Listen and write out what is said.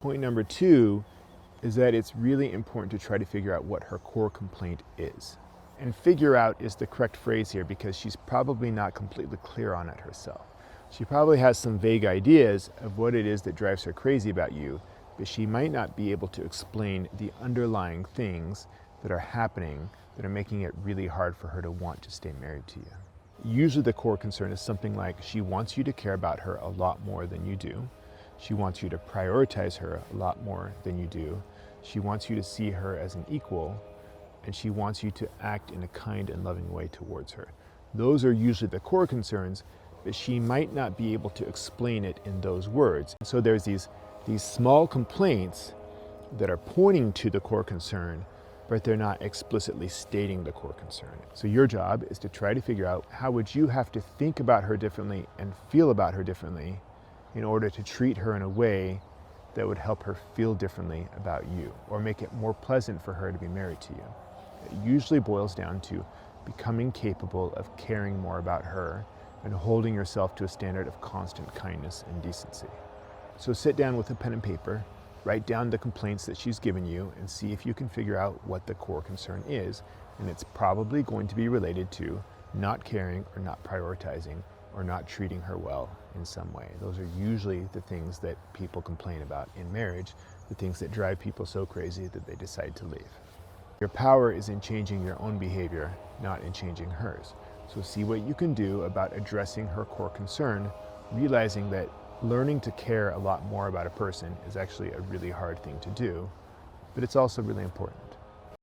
Point number two is that it's really important to try to figure out what her core complaint is. And figure out is the correct phrase here because she's probably not completely clear on it herself. She probably has some vague ideas of what it is that drives her crazy about you, but she might not be able to explain the underlying things that are happening that are making it really hard for her to want to stay married to you. Usually the core concern is something like she wants you to care about her a lot more than you do. She wants you to prioritize her a lot more than you do. She wants you to see her as an equal, and she wants you to act in a kind and loving way towards her. Those are usually the core concerns, but she might not be able to explain it in those words. So there's these small complaints that are pointing to the core concern, but they're not explicitly stating the core concern. So your job is to try to figure out how would you have to think about her differently and feel about her differently in order to treat her in a way that would help her feel differently about you or make it more pleasant for her to be married to you. It usually boils down to becoming capable of caring more about her and holding yourself to a standard of constant kindness and decency. So sit down with a pen and paper, write down the complaints that she's given you and see if you can figure out what the core concern is. And it's probably going to be related to not caring or not prioritizing or not treating her well in some way. Those are usually the things that people complain about in marriage, the things that drive people so crazy that they decide to leave. Your power is in changing your own behavior, not in changing hers. So see what you can do about addressing her core concern, realizing that learning to care a lot more about a person is actually a really hard thing to do, but it's also really important.